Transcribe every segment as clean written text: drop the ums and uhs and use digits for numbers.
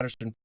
Protestant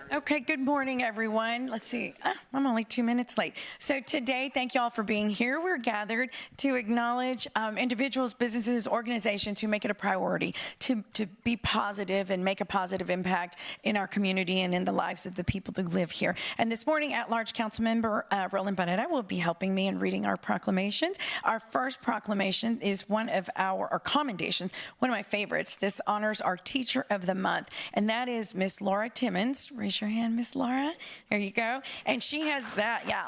Okay, good morning, everyone. Let's see, I'm only 2 minutes late. So today, thank you all for being here. We're gathered to acknowledge individuals, businesses, organizations who make it a priority to be positive and make a positive impact in our community and in the lives of the people that live here. And this morning, at-large council member Roland Bonetta will be helping me in reading our proclamations. Our first proclamation is one of our commendations, one of my favorites. This honors our Teacher of the Month, and that is Miss Laura Timmons. Raise your hand, Miss Laura. There you go. And she has that, yeah.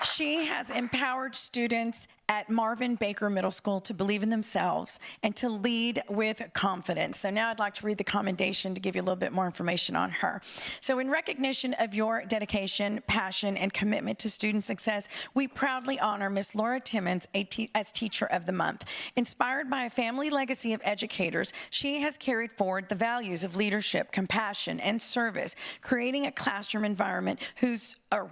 She has empowered students at Marvin Baker Middle School to believe in themselves and to lead with confidence. So now I'd like to read the commendation to give you a little bit more information on her. So in recognition of your dedication, passion, and commitment to student success, we proudly honor Miss Laura Timmons as Teacher of the Month. Inspired by a family legacy of educators, she has carried forward the values of leadership, compassion, and service, creating a classroom environment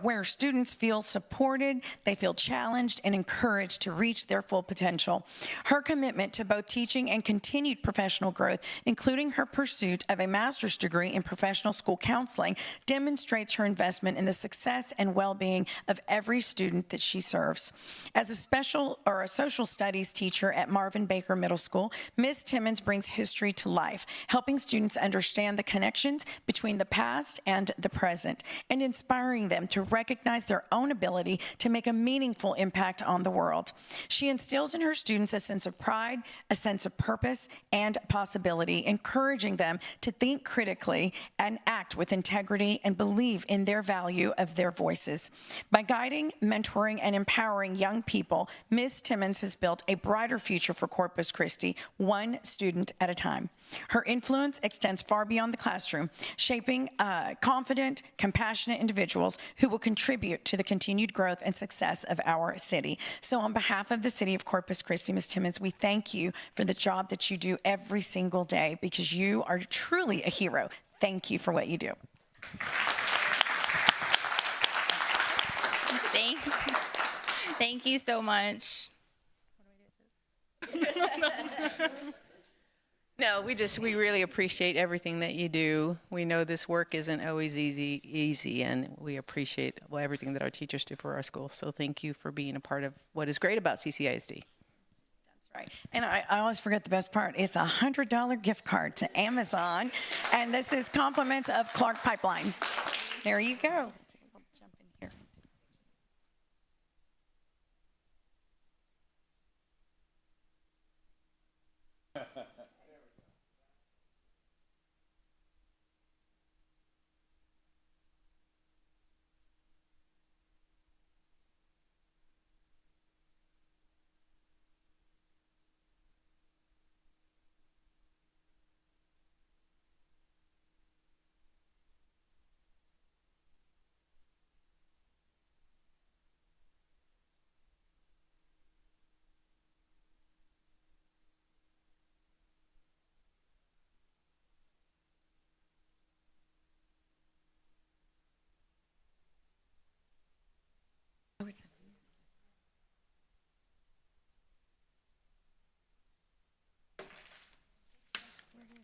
where students feel supported, they feel challenged, and encouraged to reach their full potential. Her commitment to both teaching and continued professional growth, including her pursuit of a master's degree in professional school counseling, demonstrates her investment in the success and well-being of every student that she serves. As a social studies teacher at Marvin Baker Middle School, Ms. Timmons brings history to life, helping students understand the connections between the past and the present, and inspiring them to recognize their own ability to make a meaningful impact on the world. She instills in her students a sense of pride, a sense of purpose, and possibility, encouraging them to think critically and act with integrity and believe in their value of their voices. By guiding, mentoring, and empowering young people, Ms. Timmons has built a brighter future for Corpus Christi, one student at a time. Her influence extends far beyond the classroom, shaping confident, compassionate individuals who will contribute to the continued growth and success of our city. So on behalf of the city of Corpus Christi, Ms. Timmons, we thank you for the job that you do every single day, because you are truly a hero. Thank you for what you do. Thank you so much. No, we really appreciate everything that you do. We know this work isn't always easy, and we appreciate everything that our teachers do for our school. So thank you for being a part of what is great about CCISD. That's right. And I always forget the best part. It's a $100 gift card to Amazon, and this is compliments of Clark Pipeline. There you go. We'll jump in here. Oh, it's amazing. Where did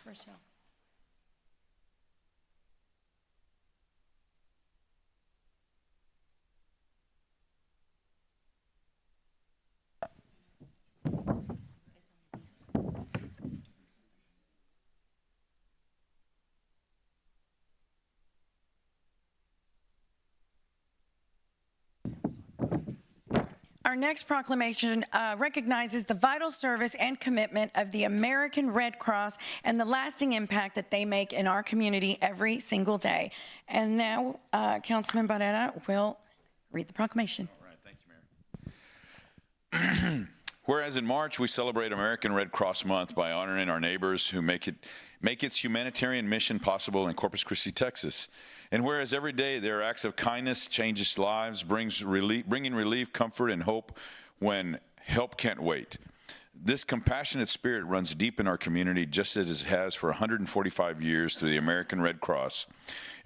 Rochelle? Our next proclamation recognizes the vital service and commitment of the American Red Cross and the lasting impact that they make in our community every single day. And now, Councilman Bonetta will read the proclamation. All right, thank you, Mayor. Whereas in March, we celebrate American Red Cross Month by honoring our neighbors who make its humanitarian mission possible in Corpus Christi, Texas. And whereas every day their acts of kindness changes lives, bringing relief, comfort, and hope when help can't wait. This compassionate spirit runs deep in our community, just as it has for 145 years through the American Red Cross.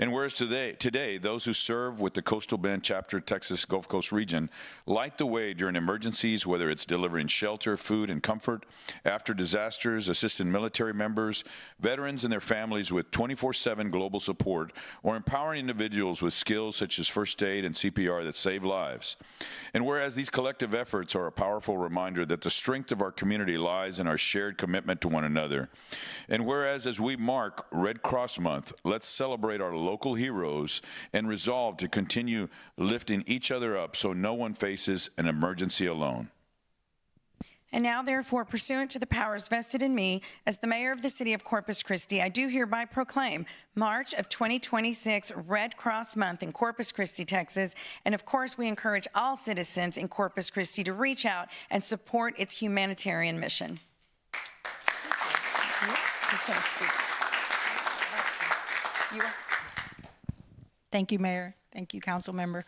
And whereas today, those who serve with the Coastal Bend Chapter Texas Gulf Coast region light the way during emergencies, whether it's delivering shelter, food, and comfort, after disasters, assisting military members, veterans and their families with 24/7 global support, or empowering individuals with skills such as first aid and CPR that save lives. And whereas these collective efforts are a powerful reminder that the strength of our community lies in our shared commitment to one another. And whereas as we mark Red Cross Month, let's celebrate our local heroes and resolve to continue lifting each other up so no one faces an emergency alone. And now, therefore, pursuant to the powers vested in me as the mayor of the city of Corpus Christi, I do hereby proclaim March of 2026 Red Cross Month in Corpus Christi, Texas. And of course, we encourage all citizens in Corpus Christi to reach out and support its humanitarian mission. Who's going to speak? You are. Thank you, Mayor. Thank you, Council Member.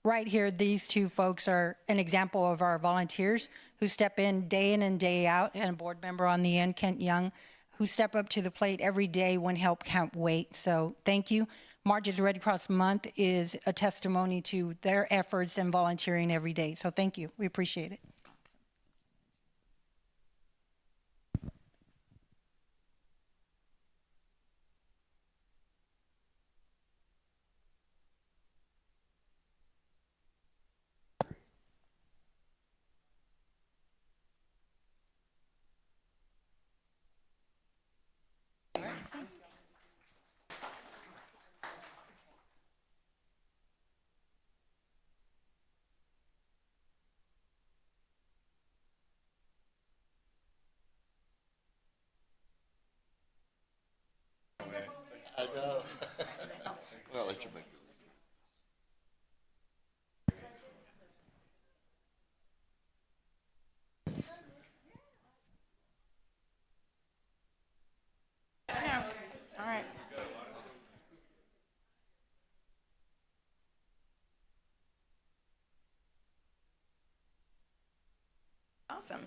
Right here, these two folks are an example of our volunteers who step in and day out, and a board member on the end, Kent Young, who step up to the plate every day when help can't wait. So thank you. March is Red Cross Month is a testimony to their efforts and volunteering every day. So thank you. We appreciate it. Well, let you make it. All right. Awesome.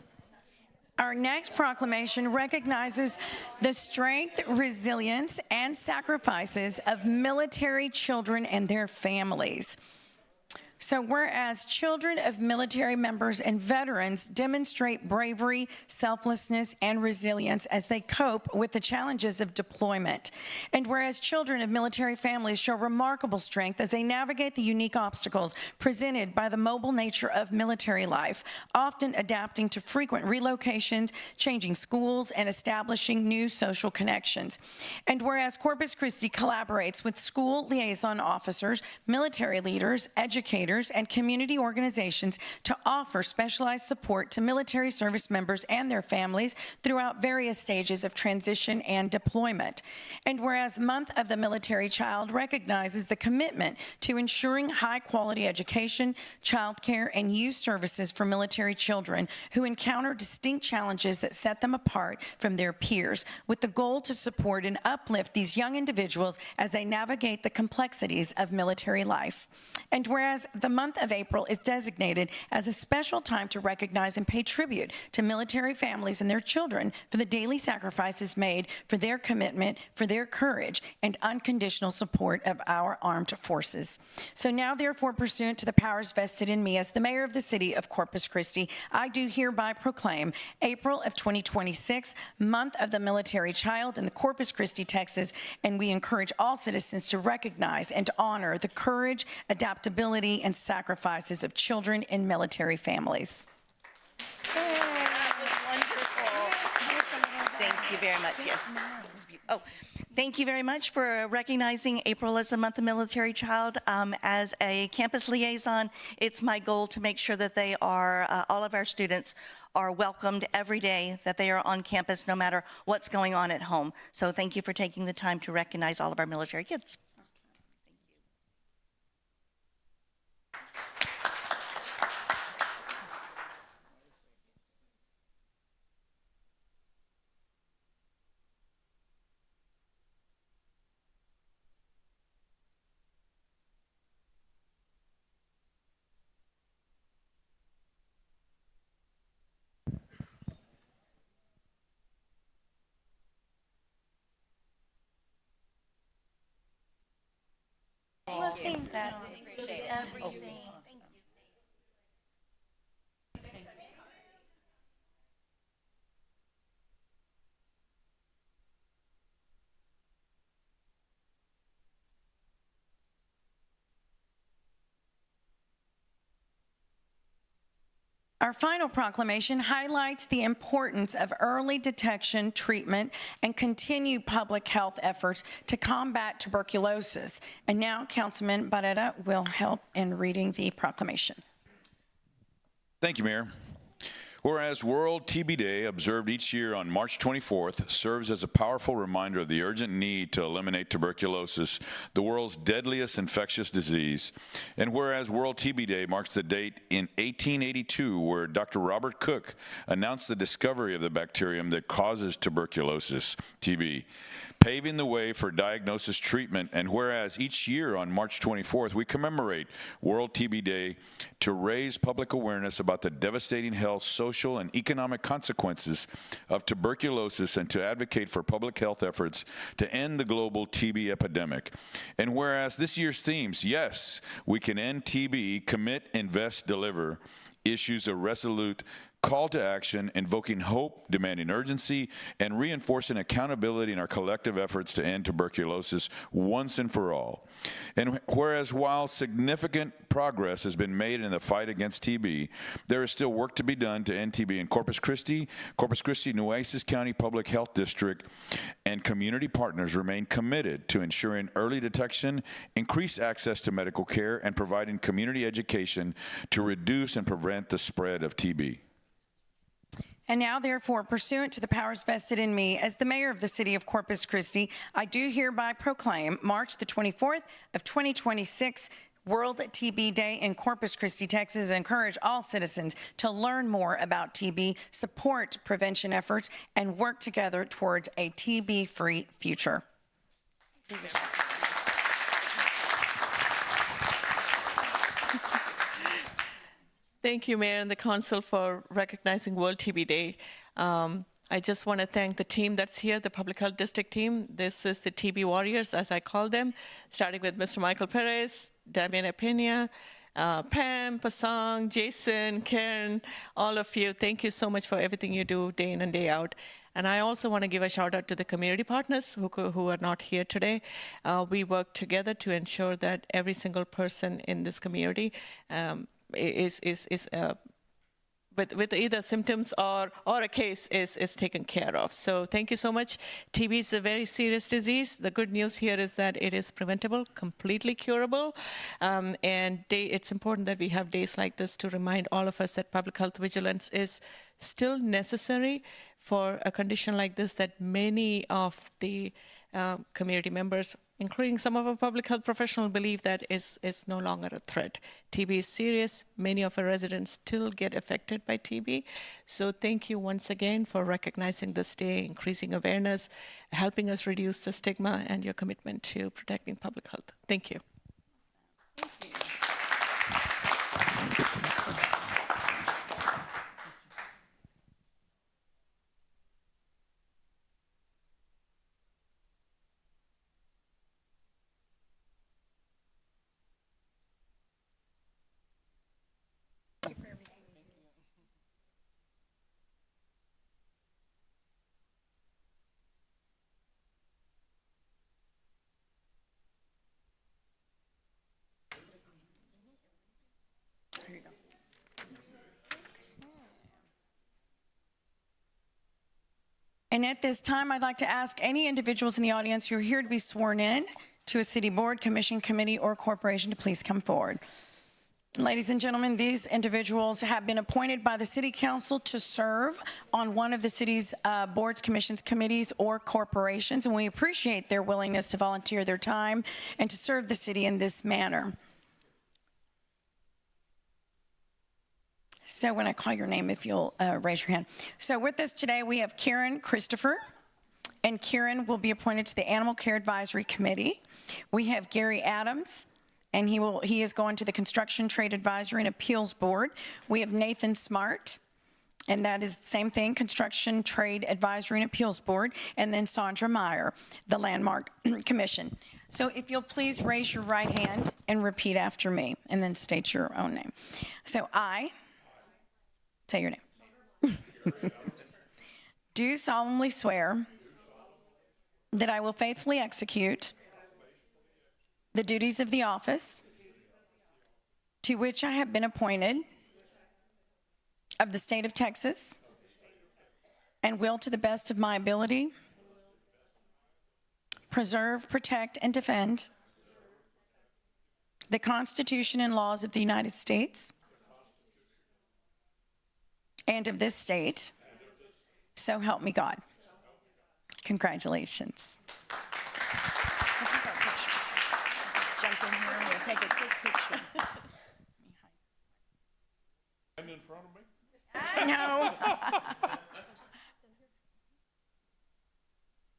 Our next proclamation recognizes the strength, resilience, and sacrifices of military children and their families. So whereas children of military members and veterans demonstrate bravery, selflessness, and resilience as they cope with the challenges of deployment, and whereas children of military families show remarkable strength as they navigate the unique obstacles presented by the mobile nature of military life, often adapting to frequent relocations, changing schools, and establishing new social connections. And whereas Corpus Christi collaborates with school liaison officers, military leaders, educators, and community organizations to offer specialized support to military service members and their families throughout various stages of transition and deployment. And whereas Month of the Military Child recognizes the commitment to ensuring high-quality education, childcare, and youth services for military children who encounter distinct challenges that set them apart from their peers, with the goal to support and uplift these young individuals as they navigate the complexities of military life. And whereas the month of April is designated as a special time to recognize and pay tribute to military families and their children for the daily sacrifices made, for their commitment, for their courage, and unconditional support of our armed forces. So now, therefore, pursuant to the powers vested in me as the mayor of the city of Corpus Christi, I do hereby proclaim April of 2026, Month of the Military Child in the Corpus Christi, Texas, and we encourage all citizens to recognize and to honor the courage, adaptability, and sacrifices of children in military families. That was wonderful. Thank you very much. Yes. Oh, thank you very much for recognizing April as the Month of Military Child. As a campus liaison, it's my goal to make sure that they are, all of our students are welcomed every day, that they are on campus no matter what's going on at home. So thank you for taking the time to recognize all of our military kids. Appreciate everything. Our final proclamation highlights the importance of early detection, treatment, and continued public health efforts to combat tuberculosis. And now Councilman Barrera will help in reading the proclamation. Thank you, Mayor. Whereas World TB Day, observed each year on March 24th, serves as a powerful reminder of the urgent need to eliminate tuberculosis, the world's deadliest infectious disease. And whereas World TB Day marks the date in 1882 where Dr. Robert Koch announced the discovery of the bacterium that causes tuberculosis, TB, paving the way for diagnosis, treatment, and whereas each year on March 24th, we commemorate World TB Day to raise public awareness about the devastating health, social, and economic consequences of tuberculosis and to advocate for public health efforts to end the global TB epidemic. And whereas this year's themes, yes, we can end TB, commit, invest, deliver, issues a resolute call to action, invoking hope, demanding urgency, and reinforcing accountability in our collective efforts to end tuberculosis once and for all. And whereas while significant progress has been made in the fight against TB, there is still work to be done to end TB in Corpus Christi, Nueces County Public Health District, and community partners remain committed to ensuring early detection, increased access to medical care, and providing community education to reduce and prevent the spread of TB. And now, therefore, pursuant to the powers vested in me as the mayor of the city of Corpus Christi, I do hereby proclaim March the 24th of 2026 World TB Day in Corpus Christi, Texas, and encourage all citizens to learn more about TB, support prevention efforts, and work together towards a TB-free future. Thank you, Mayor and the Council, for recognizing World TB Day. I just want to thank the team that's here, the Public Health District team. This is the TB Warriors, as I call them, starting with Mr. Michael Perez, Damiana Pena, Pam, Pasang, Jason, Karen, all of you. Thank you so much for everything you do day in and day out. And I also want to give a shout out to the community partners who are not here today. We work together to ensure that every single person in this community with either symptoms or a case is taken care of. So thank you so much. TB is a very serious disease. The good news here is that it is preventable, completely curable. And it's important that we have days like this to remind all of us that public health vigilance is still necessary for a condition like this that many of the community members, including some of our public health professionals, believe that is no longer a threat. TB is serious. Many of our residents still get affected by TB. So thank you once again for recognizing this day, increasing awareness, helping us reduce the stigma, and your commitment to protecting public health. Thank you. Thank you. Here you go. And at this time, I'd like to ask any individuals in the audience who are here to be sworn in to a city board, commission, committee, or corporation to please come forward. Ladies and gentlemen, these individuals have been appointed by the City Council to serve on one of the city's boards, commissions, committees, or corporations, and we appreciate their willingness to volunteer their time and to serve the city in this manner. So when I call your name, if you'll raise your hand. So with us today, we have Karen Christopher, and Karen will be appointed to the Animal Care Advisory Committee. We have Gary Adams, and he is going to the Construction Trade Advisory and Appeals Board. We have Nathan Smart, and that is the same thing, Construction Trade Advisory and Appeals Board, and then Sandra Meyer, the Landmark Commission. So if you'll please raise your right hand and repeat after me, and then state your own name. So I, say your name, do solemnly swear that I will faithfully execute the duties of the office to which I have been appointed of the state of Texas, and will, to the best of my ability, preserve, protect, and defend the Constitution and laws of the United States and of this state. So help me God. Congratulations. We'll take our picture. Just jump in here and we'll take a quick picture. Stand in front of me? No.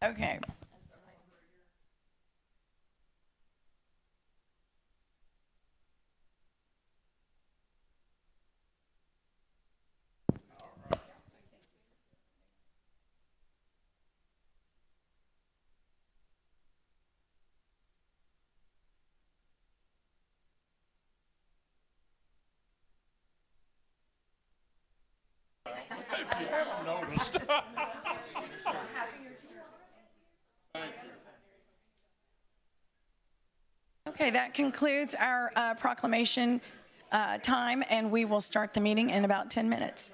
Okay. Okay, that concludes our proclamation time, and we will start the meeting in about 10 minutes.